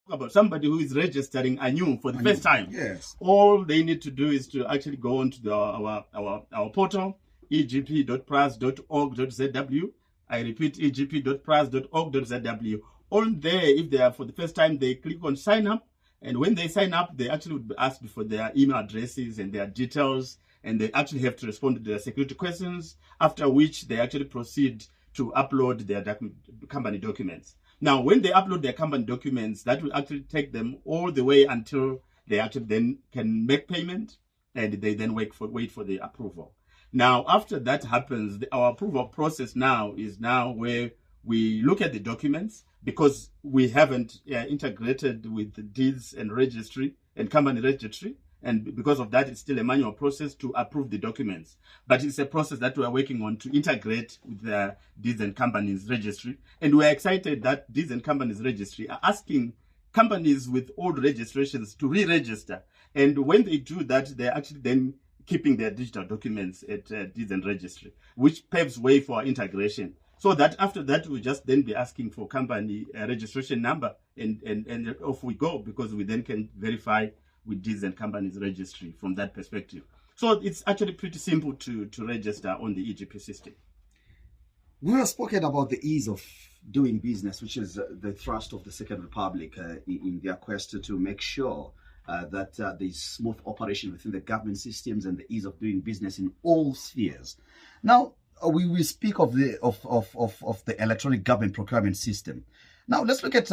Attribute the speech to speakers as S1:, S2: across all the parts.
S1: about somebody who is registering anew for the first time.
S2: Yes.
S1: All they need to do is to actually go onto our portal, egp.praz.org.zw. I repeat, egp.praz.org.zw. On there, if they are for the first time, they click on sign up. And when they sign up, they actually would be asked for their email addresses and their details. And they actually have to respond to their security questions, after which they actually proceed to upload their company documents. Now, when they upload their company documents, that will actually take them all the way until they actually then can make payment, and they then wait for the approval. Now, after that happens, our approval process now is where we look at the documents, because we haven't integrated with the deeds and registry and company registry. And because of that, it's still a manual process to approve the documents. But it's a process that we're working on to integrate with the Deeds and Companies Registry. And we're excited that Deeds and Companies Registry are asking companies with old registrations to re-register. And when they do that, they're actually then keeping their digital documents at Deeds and Registry, which paves way for our integration. So that after that, we'll just then be asking for company registration number, and off we go, because we then can verify with Deeds and Companies Registry from that perspective. So it's actually pretty simple to register on the EGP system.
S2: We have spoken about the ease of doing business, which is the thrust of the Second Republic in their quest to make sure that there's smooth operation within the government systems and the ease of doing business in all spheres. Now, we will speak of the electronic government procurement system. Now, let's look at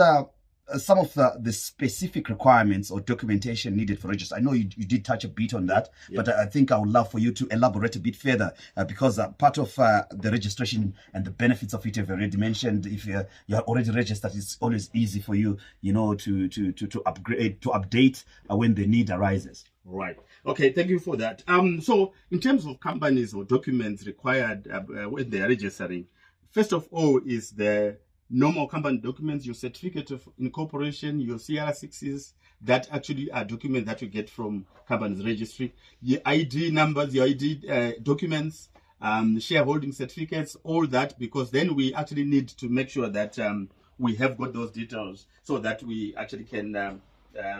S2: some of the specific requirements or documentation needed for register. I know you did touch a bit on that, but I think I would love for you to elaborate a bit further, because part of the registration and the benefits of it you've already mentioned. If you're already registered, it's always easy for you, to upgrade, to update when the need arises.
S1: Right. Okay. Thank you for that. So in terms of companies or documents required when they are registering, first of all is the normal company documents, your certificate of incorporation, your CR6s, that actually are documents that you get from companies registry, your ID numbers, your ID documents, shareholding certificates, all that, because then we actually need to make sure that we have got those details so that we actually can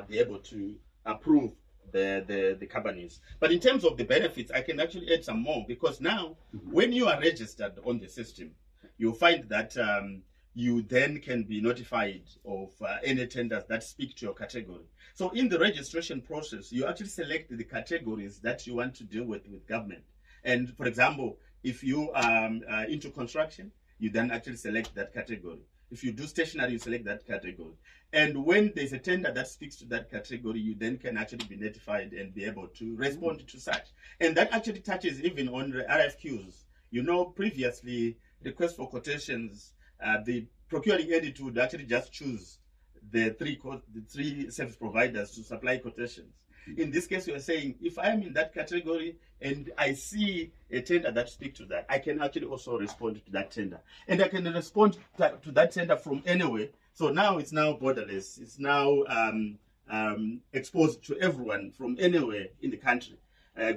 S1: be able to approve the companies. But in terms of the benefits, I can actually add some more, because now when you are registered on the system, you'll find that you then can be notified of any tenders that speak to your category. So in the registration process, you actually select the categories that you want to deal with government. And for example, if you are into construction, you then actually select that category. If you do stationery, you select that category. And when there's a tender that speaks to that category, you then can actually be notified and be able to respond to such. And that actually touches even on the RFQs. Previously, requests for quotations, the procuring entity would actually just choose the three service providers to supply quotations. In this case, you are saying, if I am in that category and I see a tender that speaks to that, I can actually also respond to that tender. And I can respond to that tender from anywhere. So now it's now borderless. It's now exposed to everyone from anywhere in the country.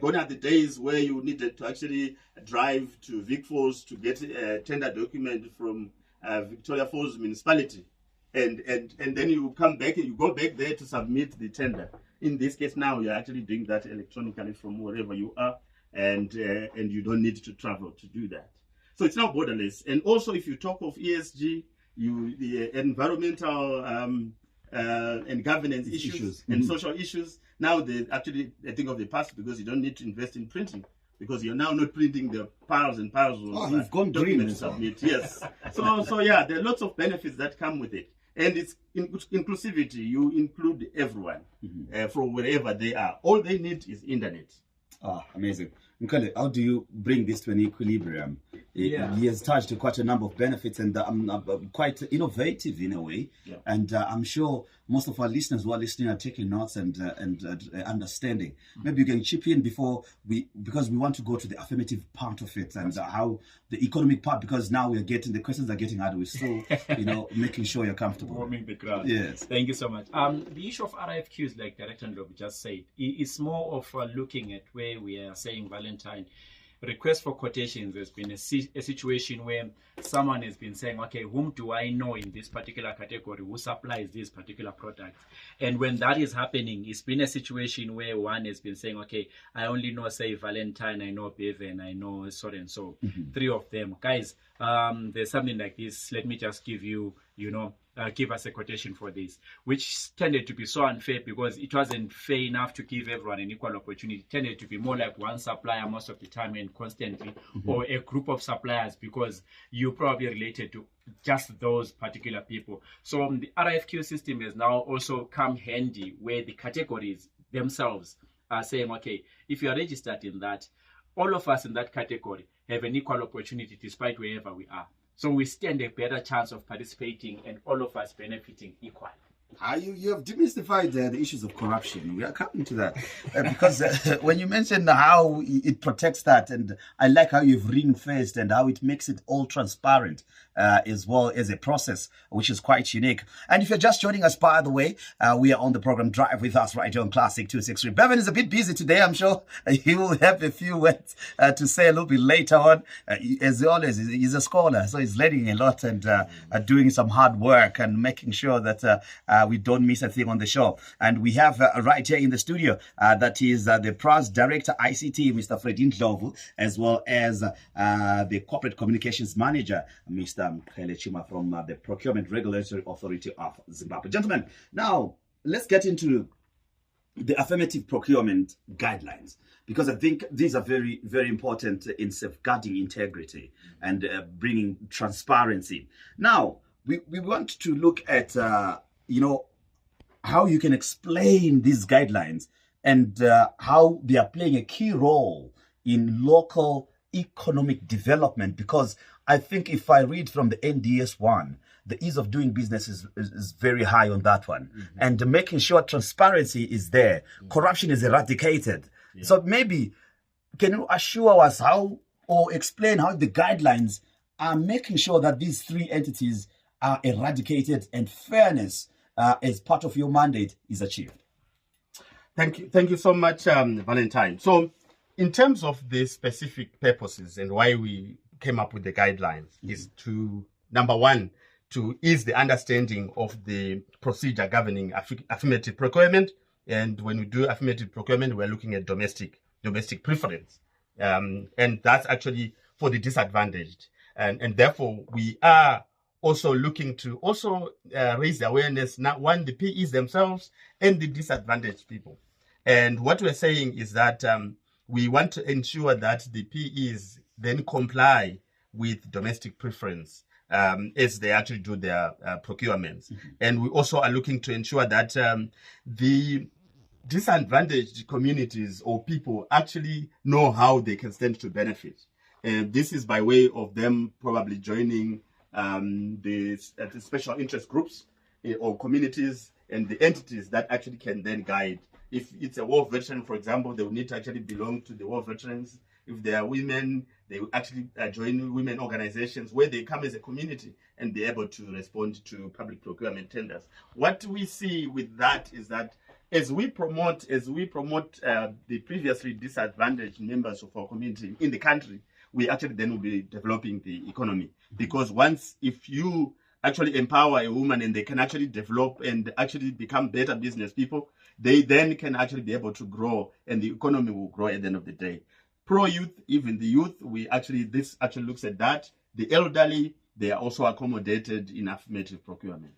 S1: Gone are the days where you needed to actually drive to Vic Falls to get a tender document from Victoria Falls municipality, and then you come back and you go back there to submit the tender. In this case, now you're actually doing that electronically from wherever you are, and you don't need to travel to do that. So it's now borderless. And also, if you talk of ESG, the environmental and governance issues and social issues, now they actually think of the past, because you don't need to invest in printing, because you're now not printing the piles and piles of
S2: you've gone green
S1: to submit. Yes. So yeah, there are lots of benefits that come with it. And it's inclusivity. You include everyone from wherever they are. All they need is internet.
S2: Amazing. Mkele, how do you bring this to an equilibrium? He has touched quite a number of benefits, and quite innovative in a way. Yeah. And I'm sure most of our listeners who are listening are taking notes and understanding. Maybe you can chip in because we want to go to the affirmative part of it, and how the economic part, because now the questions are getting harder. We're still, making sure you're comfortable.
S3: Warming the ground.
S2: Yes.
S3: Thank you so much. The issue of RFQs, like Director Ndlovu just said, is more of looking at where we are saying, Valentine, request for quotations has been a situation where someone has been saying, okay, whom do I know in this particular category who supplies this particular product? And when that is happening, it's been a situation where one has been saying, okay, I only know, say, Valentine, I know Bevan, I know so and so, three of them. Guys, there's something like this. Let me just give you, give us a quotation for this, which tended to be so unfair because it wasn't fair enough to give everyone an equal opportunity. It tended to be more like one supplier most of the time and constantly, or a group of suppliers because you probably related to just those particular people. So the RFQ system has now also come handy where the categories themselves are saying, okay, if you are registered in that, all of us in that category have an equal opportunity despite wherever we are. So we stand a better chance of participating and all of us benefiting equally.
S2: You have demystified the issues of corruption. We are coming to that because when you mentioned how it protects that, and I like how you've ring-fenced and how it makes it all transparent as well as a process, which is quite unique. And if you're just joining us, by the way, we are on the program Drive With Us right here on Classic 263. Bevan is a bit busy today. I'm sure he will have a few words to say a little bit later on. As always, he's a scholar, so he's learning a lot and doing some hard work and making sure that we don't miss a thing on the show. And we have right here in the studio, that is the PRAZ Director ICT, Mr. Fredin Ndlovu, as well as the Corporate Communications Manager, Mr. Mkhele Chima from the Procurement Regulatory Authority of Zimbabwe. Gentlemen, now let's get into the affirmative procurement guidelines, because I think these are very, very important in safeguarding integrity and bringing transparency. Now, we want to look at how you can explain these guidelines and how they are playing a key role in local economic development. Because I think if I read from the NDS one, the ease of doing business is very high on that one. And making sure transparency is there, corruption is eradicated. So maybe can you assure us how or explain how the guidelines are making sure that these three entities are eradicated and fairness as part of your mandate is achieved?
S1: Thank you so much, Valentine. So in terms of the specific purposes and why we came up with the guidelines is to, number one, to ease the understanding of the procedure governing affirmative procurement. And when we do affirmative procurement, we're looking at domestic preference. And that's actually for the disadvantaged. And therefore, we are also looking to also raise the awareness, not one, the PEs themselves and the disadvantaged people. And what we're saying is that we want to ensure that the PEs then comply with domestic preference as they actually do their procurements. And we also are looking to ensure that the disadvantaged communities or people actually know how they can stand to benefit. And this is by way of them probably joining the special interest groups or communities and the entities that actually can then guide. If it's a war veteran, for example, they will need to actually belong to the war veterans. If they are women, they will actually join women organizations where they come as a community and be able to respond to public procurement tenders. What we see with that is that as we promote the previously disadvantaged members of our community in the country, we actually then will be developing the economy. Because if you actually empower a woman and they can actually develop and actually become better business people, they then can actually be able to grow and the economy will grow at the end of the day. Pro-youth, even the youth, this actually looks at that. The elderly, they are also accommodated in affirmative procurement.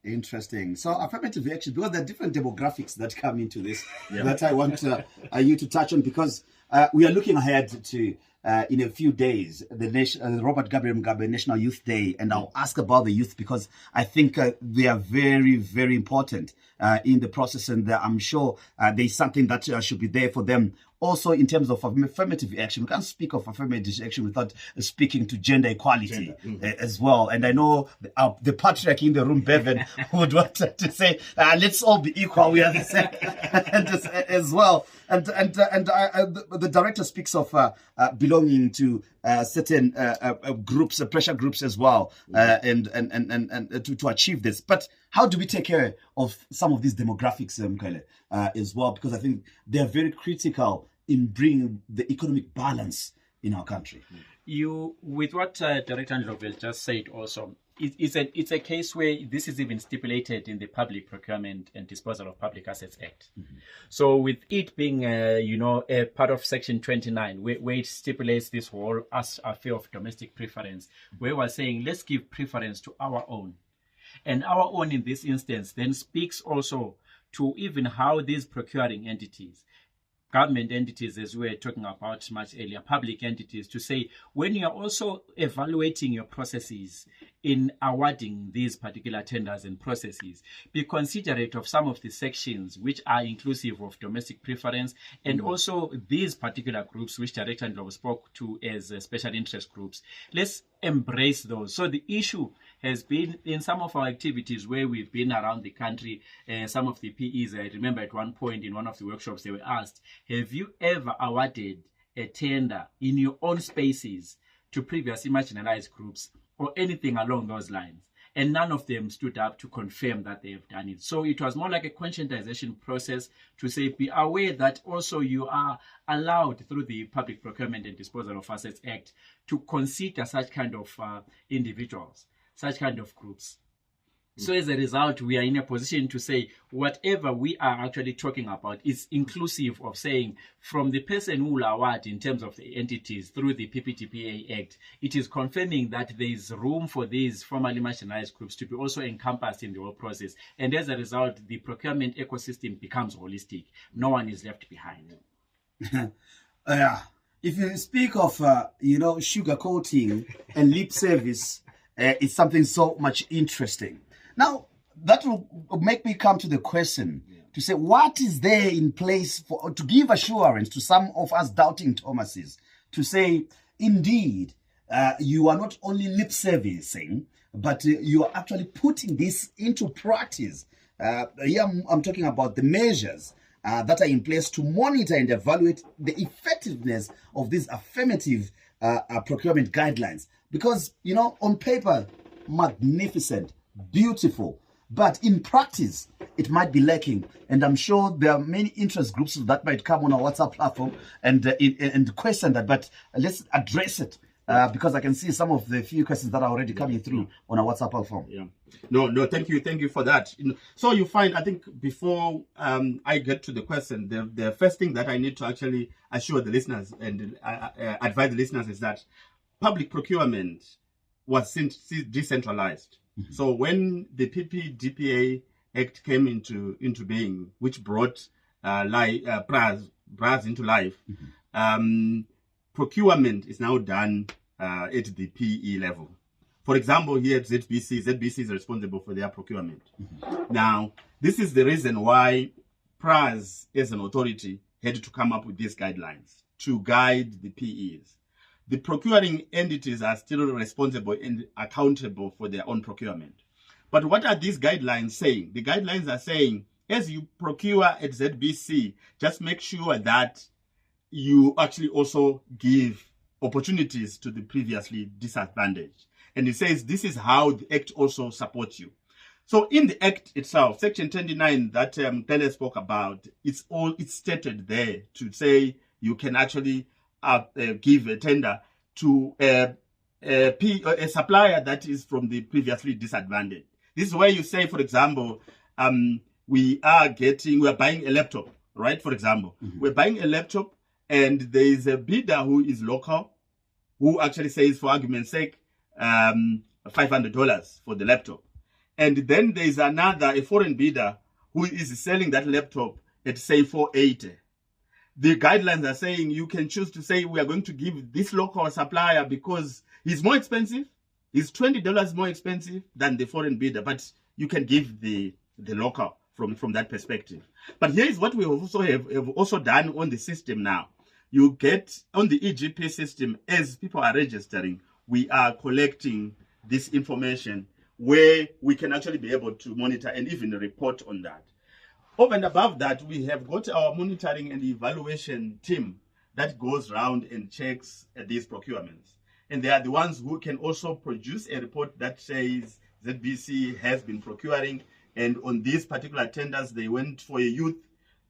S2: Interesting. So affirmative action, because there are different demographics that come into this that I want you to touch on, because we are looking ahead to in a few days, the Robert Gabriel Mugabe National Youth Day, and I'll ask about the youth because I think they are very, very important in the process, and I'm sure there's something that should be there for them. Also, in terms of affirmative action, we can't speak of affirmative action without speaking to gender equality as well. And I know the patriarch in the room, Bevan, would want to say, let's all be equal. We are the same as well. And the director speaks of belonging to certain groups, pressure groups as well, and to achieve this. But how do we take care of some of these demographics, as well? Because I think they are very critical in bringing the economic balance in our country.
S3: With what Director Angelo just said also, it's a case where this is even stipulated in the Public Procurement and Disposal of Public Assets Act. So with it being, a part of Section 29, where it stipulates this whole affair of domestic preference, where we're saying, let's give preference to our own. And our own in this instance then speaks also to even how these procuring entities, government entities, as we were talking about much earlier, public entities, to say when you are also evaluating your processes in awarding these particular tenders and processes, be considerate of some of the sections which are inclusive of domestic preference and also these particular groups which Director Ndlovu spoke to as special interest groups. Let's embrace those. So the issue has been in some of our activities where we've been around the country, some of the PEs, I remember at one point in one of the workshops they were asked, have you ever awarded a tender in your own spaces to previously marginalized groups or anything along those lines? And none of them stood up to confirm that they have done it. So it was more like a conscientization process to say, be aware that also you are allowed through the Public Procurement and Disposal of Assets Act to consider such kind of individuals, such kind of groups. So as a result, we are in a position to say whatever we are actually talking about is inclusive of saying from the person who will award in terms of the entities through the PPTPA Act, it is confirming that there is room for these formerly marginalized groups to be also encompassed in the whole process. And as a result, the procurement ecosystem becomes holistic. No one is left behind.
S2: If you speak of, sugarcoating and lip service, it's something so much interesting. Now, that will make me come to the question to say, what is there in place to give assurance to some of us doubting Thomases to say, indeed, you are not only lip servicing, but you are actually putting this into practice. Here I'm talking about the measures that are in place to monitor and evaluate the effectiveness of these affirmative procurement guidelines. Because, on paper, magnificent, beautiful, but in practice, it might be lacking. And I'm sure there are many interest groups that might come on our WhatsApp platform and question that. But let's address it because I can see some of the few questions that are already coming through on our WhatsApp platform.
S1: Yeah. No, thank you for that. So you find, I think, before I get to the question, the first thing that I need to actually assure the listeners and advise the listeners is that public procurement was decentralized. So when the PPDPA Act came into being, which brought PRAZ into life, procurement is now done at the PE level. For example, here at ZBC is responsible for their procurement. Now, this is the reason why PRAZ, as an authority, had to come up with these guidelines to guide the PEs. The procuring entities are still responsible and accountable for their own procurement. But what are these guidelines saying? The guidelines are saying, as you procure at ZBC, just make sure that you actually also give opportunities to the previously disadvantaged. And it says this is how the Act also supports you. So in the Act itself, Section 29 that Tele spoke about, it's stated there to say you can actually give a tender to a supplier that is from the previously disadvantaged. This is where you say, for example, we are buying a laptop, right? For example, we're buying a laptop and there is a bidder who is local who actually says, for argument's sake, $500 for the laptop. And then there is a foreign bidder who is selling that laptop at, say, $480. The guidelines are saying you can choose to say we are going to give this local supplier because he's more expensive. He's $20 more expensive than the foreign bidder, but you can give the local from that perspective. But here is what we have also done on the system now. You get on the EGP system, as people are registering, we are collecting this information where we can actually be able to monitor and even report on that. Over and above that, we have got our monitoring and evaluation team that goes around and checks these procurements. And they are the ones who can also produce a report that says ZBC has been procuring, and on these particular tenders, they went for a youth,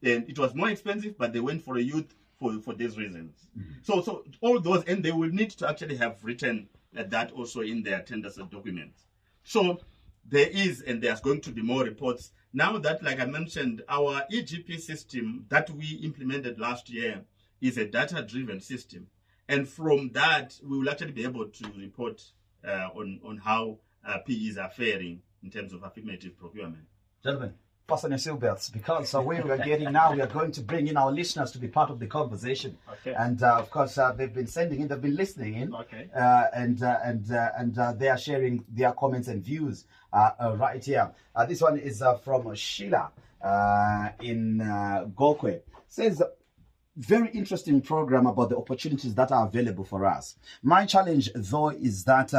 S1: and it was more expensive, but they went for a youth for these reasons. So all those, and they will need to actually have written that also in their tenders and documents. So there is, and there's going to be more reports. Now that, like I mentioned, our EGP system that we implemented last year is a data-driven system. And from that, we will actually be able to report on how PEs are faring in terms of affirmative procurement.
S2: Gentlemen, fasten your seatbelts, because where we are getting now, we are going to bring in our listeners to be part of the conversation.
S3: Okay.
S2: And of course, they've been sending in, they've been listening in.
S3: Okay.
S2: And they are sharing their comments and views right here. This one is from Sheila in Gokwe. Says, very interesting program about the opportunities that are available for us. My challenge, though, is that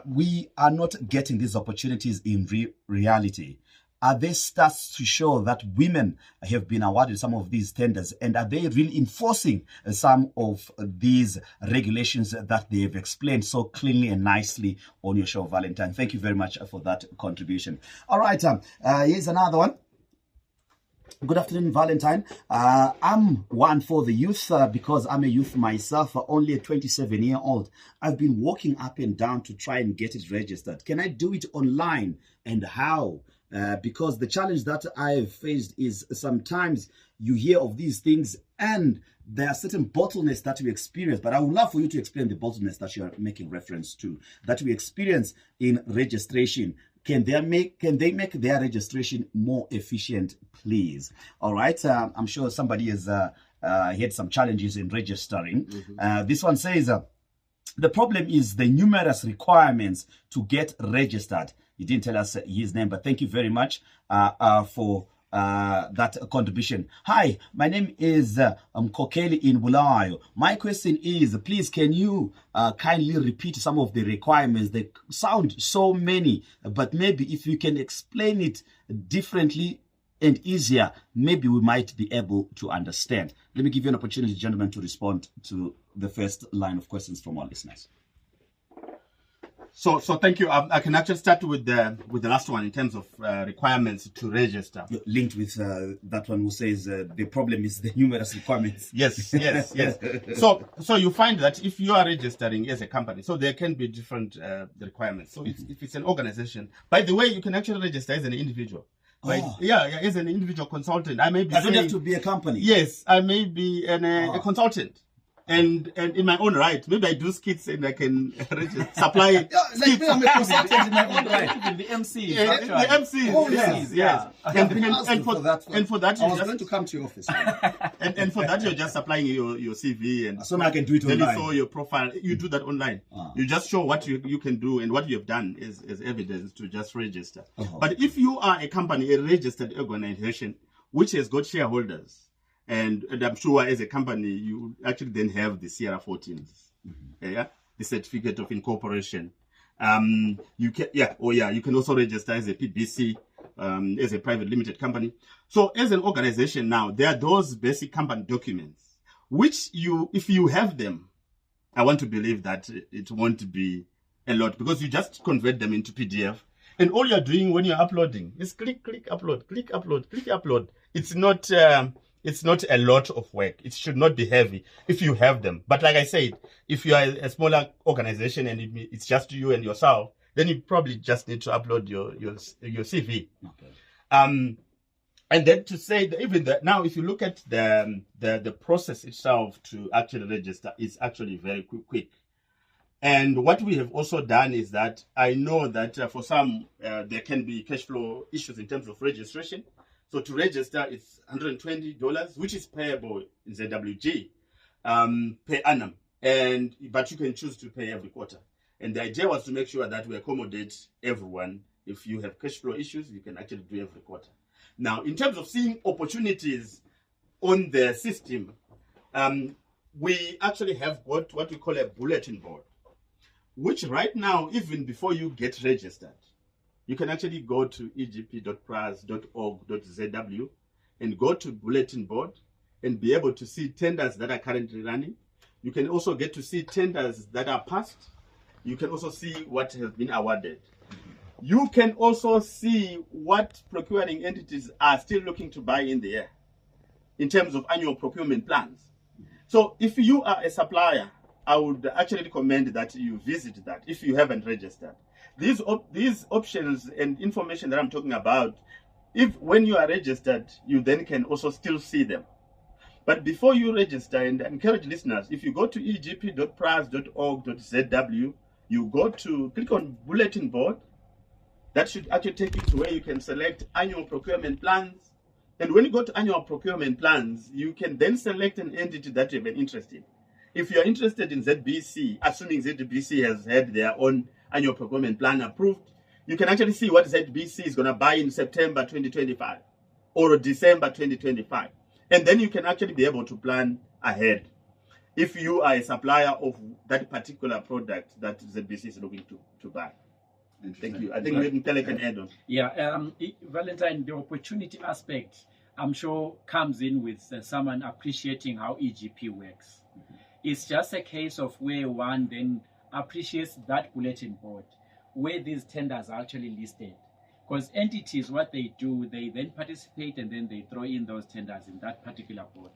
S2: we are not getting these opportunities in reality. Are there stats to show that women have been awarded some of these tenders? And are they really enforcing some of these regulations that they have explained so cleanly and nicely on your show, Valentine? Thank you very much for that contribution. All right, here's another one. Good afternoon, Valentine. I'm one for the youth because I'm a youth myself, only a 27-year-old. I've been walking up and down to try and get it registered. Can I do it online, and how? Because the challenge that I've faced is sometimes you hear of these things and there are certain bottlenecks that we experience, but I would love for you to explain the bottlenecks that you are making reference to, that we experience in registration. Can they make their registration more efficient, please? All right. I'm sure somebody has had some challenges in registering. This one says, the problem is the numerous requirements to get registered. He didn't tell us his name, but thank you very much for that contribution. Hi, my name is Kokeli in Bulawayo. My question is, please, can you kindly repeat some of the requirements? They sound so many, but maybe if you can explain it differently and easier, maybe we might be able to understand. Let me give you an opportunity, gentlemen, to respond to the first line of questions from our listeners.
S1: So thank you. I can actually start with the last one in terms of requirements to register.
S2: Linked with that one who says the problem is the numerous requirements.
S1: Yes. So you find that if you are registering as a company, so there can be different requirements. So if it's an organization, by the way, you can actually register as an individual. Right? Yeah, as an individual consultant. I don't
S2: have to be a company.
S1: Yes, I may be a consultant. And in my own right, maybe I do skits and I can supply.
S2: Like me, I'm a consultant in my own right.
S3: Even the MCs.
S1: Yeah, the MCs.
S2: Oh,
S1: yes.
S2: Yeah.
S1: And for that,
S2: I was going to come to your office.
S1: and for that, you're just supplying your CV, and
S2: so now I can do it online.
S1: Then you show your profile. You do that online. You just show what you can do and what you have done is evidence to just register. But if you are a company, a registered organization, which has got shareholders, and I'm sure as a company, you actually then have the Sierra 14s, the certificate of incorporation. You can also register as a PBC, as a private limited company. So as an organization now, there are those basic company documents, which if you have them, I want to believe that it won't be a lot, because you just convert them into PDF. And all you're doing when you're uploading is click, upload, click, upload, click, upload. It's not a lot of work. It should not be heavy if you have them. But like I said, if you are a smaller organization and it's just you and yourself, then you probably just need to upload your CV. Okay. And then to say that even that now, if you look at the process itself to actually register, it's actually very quick. And what we have also done is that I know that for some there can be cash flow issues in terms of registration. So to register, it's $120, which is payable in ZWG per annum. But you can choose to pay every quarter. And the idea was to make sure that we accommodate everyone. If you have cash flow issues, you can actually do every quarter. Now, in terms of seeing opportunities on the system, we actually have what we call a bulletin board, which right now, even before you get registered, you can actually go to egp.praz.org.zw and go to bulletin board and be able to see tenders that are currently running. You can also get to see tenders that are passed. You can also see what has been awarded. You can also see what procuring entities are still looking to buy in the year in terms of annual procurement plans. So if you are a supplier, I would actually recommend that you visit that if you haven't registered. These options and information that I'm talking about, if when you are registered, you then can also still see them. But before you register, and I encourage listeners, if you go to egp.praz.org.zw, you go to click on bulletin board. That should actually take you to where you can select annual procurement plans. And when you go to annual procurement plans, you can then select an entity that you have an interest in. If you're interested in ZBC, assuming ZBC has had their own annual procurement plan approved, you can actually see what ZBC is going to buy in September 2025 or December 2025. And then you can actually be able to plan ahead if you are a supplier of that particular product that ZBC is looking to buy. Thank you. I think Mpele can add on.
S3: Yeah, Valentine, the opportunity aspect, I'm sure, comes in with someone appreciating how EGP works. It's just a case of where one then appreciates that bulletin board, where these tenders are actually listed. Because entities, what they do, they then participate and then they throw in those tenders in that particular board.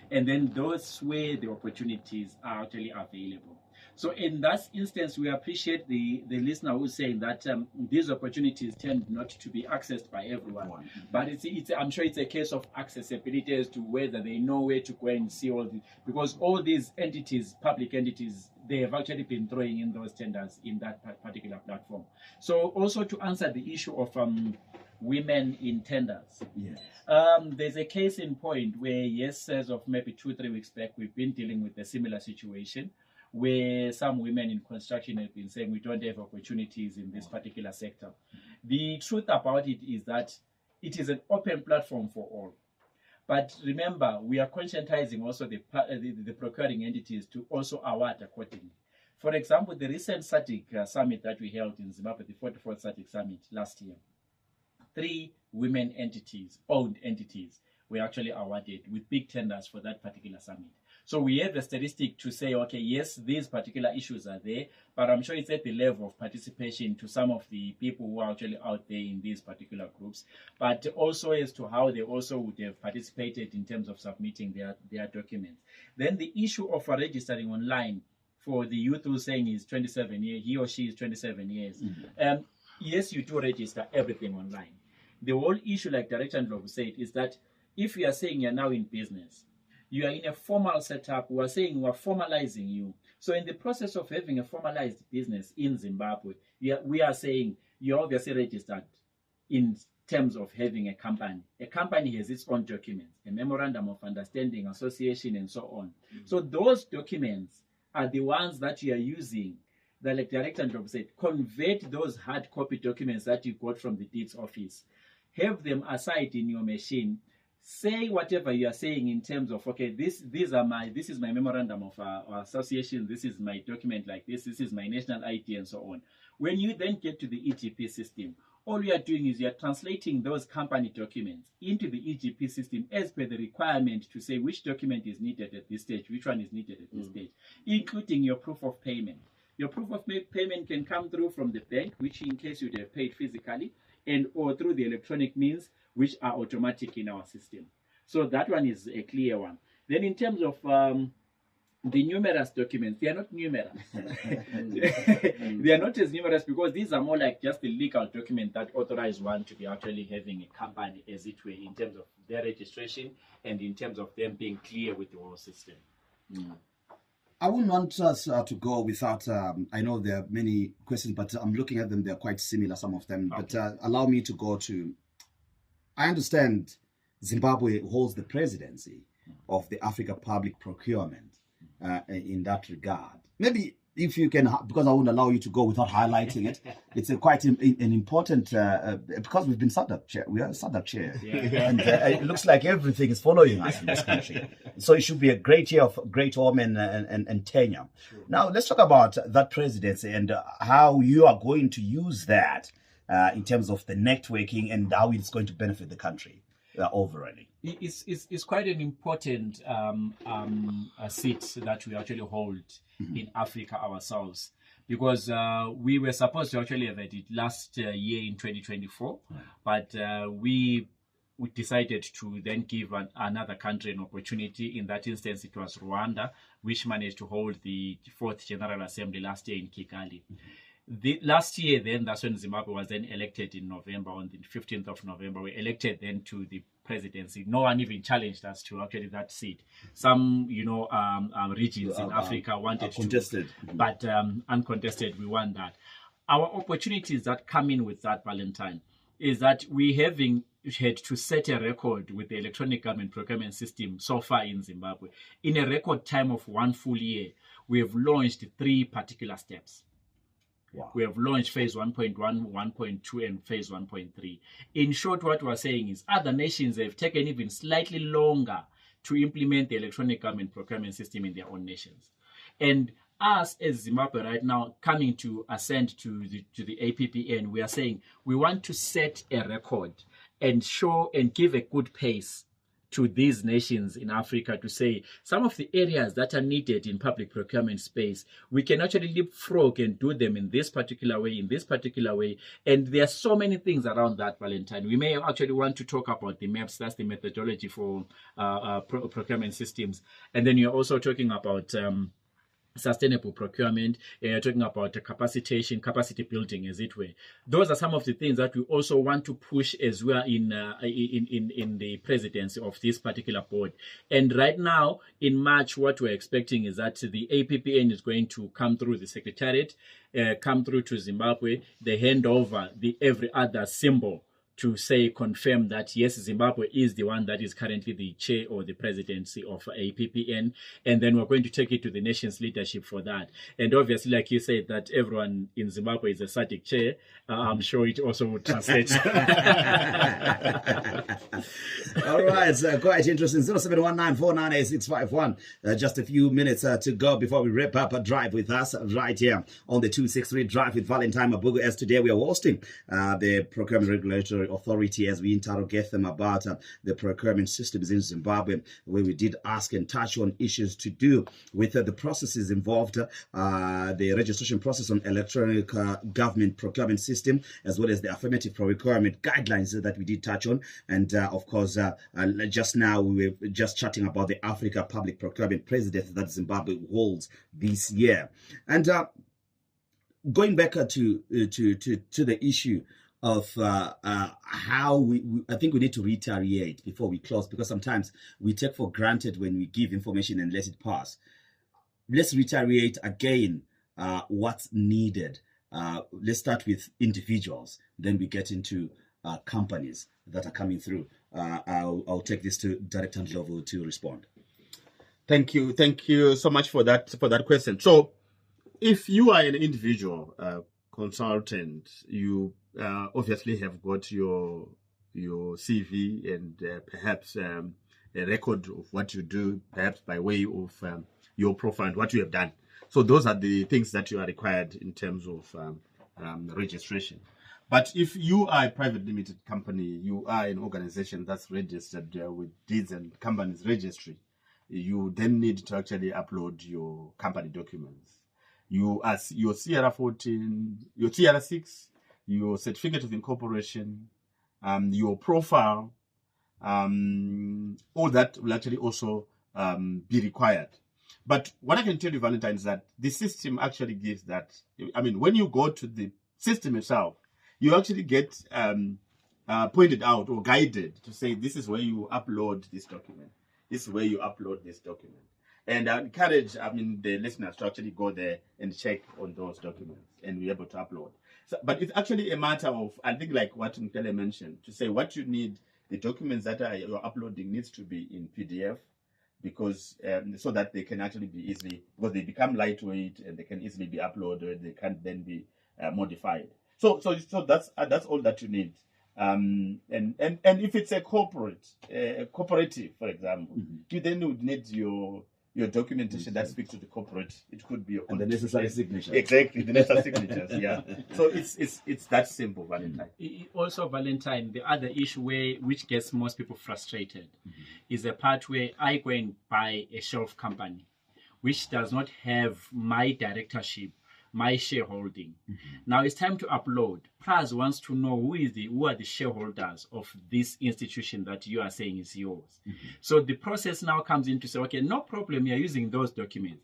S3: And then those where the opportunities are actually available. So in that instance, we appreciate the listener who's saying that these opportunities tend not to be accessed by everyone. But I'm sure it's a case of accessibility as to whether they know where to go and see all the, because all these entities, public entities, they have actually been throwing in those tenders in that particular platform. So also to answer the issue of women in tenders.
S2: Yes.
S3: There's a case in point where, yes, as of maybe 2-3 weeks back, we've been dealing with a similar situation where some women in construction have been saying we don't have opportunities in this particular sector. The truth about it is that it is an open platform for all. But remember, we are conscientizing also the procuring entities to also award accordingly. For example, the recent SADC summit that we held in Zimbabwe, the 44th SADC summit last year, 3 women entities, owned entities, were actually awarded with big tenders for that particular summit. So we have a statistic to say, okay, yes, these particular issues are there, but I'm sure it's at the level of participation to some of the people who are actually out there in these particular groups, but also as to how they also would have participated in terms of submitting their documents. Then the issue of registering online for the youth who's saying he's 27 years, he or she is 27 years. Mm-hmm. Yes, you do register everything online. The whole issue, like Director Ndlovu said, is that if you are saying you're now in business, you are in a formal setup, we are saying we are formalizing you. So in the process of having a formalized business in Zimbabwe, we are saying you're obviously registered in terms of having a company. A company has its own documents, a memorandum of understanding, association, and so on. Mm-hmm. So those documents are the ones that you are using. Like Director Ndlovu said, convert those hard copy documents that you got from the deeds office. Have them aside in your machine. Say whatever you are saying in terms of, okay, this is my memorandum of association, this is my document like this is my national ID and so on. When you then get to the EGP system, all you are doing is you are translating those company documents into the EGP system as per the requirement to say which document is needed at this stage, which one is needed at this stage, including your proof of payment. Your proof of payment can come through from the bank, which in case you have paid physically, and or through the electronic means, which are automatic in our system. So that one is a clear one. Then in terms of the numerous documents, they are not numerous. They are not as numerous because these are more like just the legal document that authorize one to be actually having a company, as it were, in terms of their registration and in terms of them being clear with the whole system.
S2: I wouldn't want us to go without, I know there are many questions, but I'm looking at them, they're quite similar, some of them. Okay. But allow me to go to, I understand Zimbabwe holds the presidency of the Africa Public Procurement in that regard. Maybe if you can, because I wouldn't allow you to go without highlighting it, it's quite an important, because we've been SADC chair, we are SADC chair, and it looks like everything is following us in this country. So it should be a great year of great home and tenure. Sure. Now, let's talk about that presidency and how you are going to use that in terms of the networking and how it's going to benefit the country overall.
S3: It's quite an important seat that we actually hold in Africa ourselves, because we were supposed to actually have had it last year in 2024, but we we decided to then give another country an opportunity. In that instance, it was Rwanda, which managed to hold the 4th General Assembly last year in Kigali. The last year, then, that's when Zimbabwe was then elected in November, on the 15th of November. We elected then to the presidency. No one even challenged us to actually that seat. Some, regions in Africa wanted
S2: contested.
S3: But uncontested, we won that. Our opportunities that come in with that, Valentine, is that we had to set a record with the electronic government procurement system so far in Zimbabwe. In a record time of 1 full year, we have launched 3 particular steps. Wow. We have launched phase 1.1, 1.2, and phase 1.3. In short, what we're saying is other nations have taken even slightly longer to implement the electronic government procurement system in their own nations. And us as Zimbabwe right now coming to ascend to the APPN, we are saying we want to set a record and show and give a good pace to these nations in Africa to say some of the areas that are needed in public procurement space, we can actually leapfrog and do them in this particular way, And there are so many things around that, Valentine. We may actually want to talk about the MAPS, that's the methodology for procurement systems. And then you're also talking about sustainable procurement, and you're talking about capacitation, capacity building, as it were. Those are some of the things that we also want to push as well in the presidency of this particular board. And right now, in March, what we're expecting is that the APPN is going to come through the Secretariat, come through to Zimbabwe, they hand over the every other symbol to say, confirm that yes, Zimbabwe is the one that is currently the chair or the presidency of APPN, and then we're going to take it to the nation's leadership for that. And obviously, like you said, that everyone in Zimbabwe is a SADC chair, I'm sure it also would translate.
S2: All right, quite interesting. 0719498651. Just a few minutes to go before we wrap up a drive with us right here on the 263 Drive with Valentine Mabugu. As today we are hosting the Procurement Regulatory Authority as we interrogate them about the procurement systems in Zimbabwe, where we did ask and touch on issues to do with the processes involved, the registration process on electronic government procurement system, as well as the affirmative procurement guidelines that we did touch on. And of course, just now we were just chatting about the Africa Public Procurement Presidency that Zimbabwe holds this year. And going back to the issue of how I think we need to reiterate before we close, because sometimes we take for granted when we give information and let it pass. Let's reiterate again what's needed. Let's start with individuals, then we get into companies that are coming through. I'll take this to Director Ndlovu to respond.
S1: Thank you so much for that question. So, if you are an individual consultant, you obviously have got your CV and perhaps a record of what you do, perhaps by way of your profile and what you have done. So those are the things that you are required in terms of registration. But if you are a private limited company, you are an organization that's registered with Deeds and Companies Registry, you then need to actually upload your company documents. Your CR14, your TR6, your certificate of incorporation, your profile, all that will actually also be required. But what I can tell you, Valentine, is that the system actually gives that. I mean, when you go to the system itself, you actually get pointed out or guided to say, this is where you upload this document. This is where you upload this document. And I encourage, the listeners to actually go there and check on those documents and be able to upload. So, but it's actually a matter of, I think, like what Mkele mentioned, to say what you need, the documents that you're uploading needs to be in PDF, because so that they can actually be easily, because they become lightweight and they can easily be uploaded. They can then be modified. So that's all that you need. And if it's a cooperative, for example, you then would need your documentation that speaks to the corporate. It could be your
S2: and the necessary signatures.
S1: Exactly, the necessary signatures. Yeah. So it's that simple, Valentine.
S3: Also, Valentine, the other issue which gets most people frustrated is the part where I go and buy a shelf company, which does not have my directorship, my shareholding. Now it's time to upload. PRAZ wants to know who are the shareholders of this institution that you are saying is yours. So the process now comes in to say, okay, no problem, you're using those documents.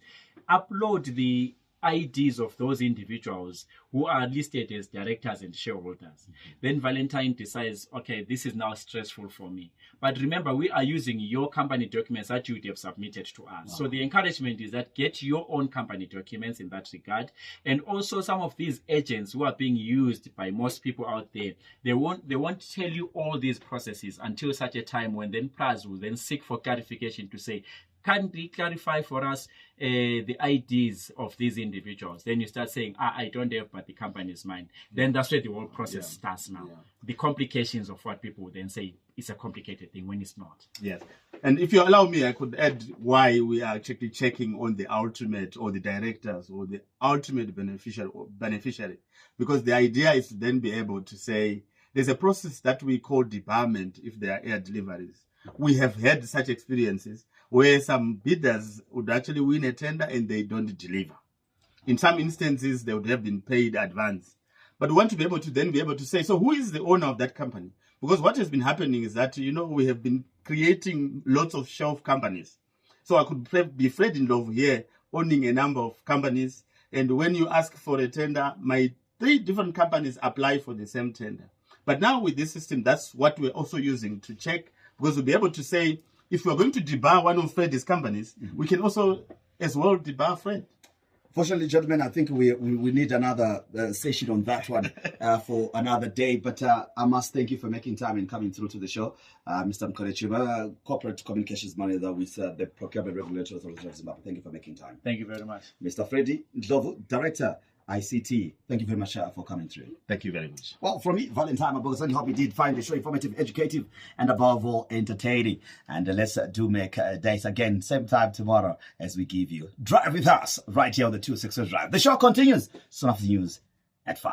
S3: Upload the IDs of those individuals who are listed as directors and shareholders. Then Valentine decides, okay, this is now stressful for me. But remember, we are using your company documents that you would have submitted to us. So the encouragement is that get your own company documents in that regard. And also some of these agents who are being used by most people out there, they won't tell you all these processes until such a time when then PRAZ will then seek for clarification to say, can we clarify for us the IDs of these individuals? Then you start saying, I don't have, but the company is mine. Then that's where the whole process starts now. The complications of what people would then say it's a complicated thing when it's not.
S1: Yes. And if you allow me, I could add why we are actually checking on the ultimate or the directors or the ultimate beneficiary. Because the idea is to then be able to say, there's a process that we call debarment if there are air deliveries. We have had such experiences where some bidders would actually win a tender and they don't deliver. In some instances, they would have been paid advance. But we want to be able to say, so who is the owner of that company? Because what has been happening is that, we have been creating lots of shelf companies. So I could be Fred in Love here owning a number of companies. And when you ask for a tender, my 3 different companies apply for the same tender. But now with this system, that's what we're also using to check, because we'll be able to say, if we're going to debar one of Fred's companies, we can also as well debar Fred.
S2: Fortunately, gentlemen, I think we need another session on that one for another day. But I must thank you for making time and coming through to the show. Mr. Mkorechi, Corporate Communications Manager with the Procurement Regulatory Authority of Zimbabwe. Thank you for making time.
S3: Thank you very much.
S2: Mr. Freddy Ndlovu, Director, ICT. Thank you very much for coming through.
S1: Thank you very much.
S2: Well, from me, Valentine, I hope you did find the show informative, educative, and above all, entertaining. And let's do make dates again, same time tomorrow as we give you Drive With Us right here on the 260 Drive. The show continues soon after the news at 5.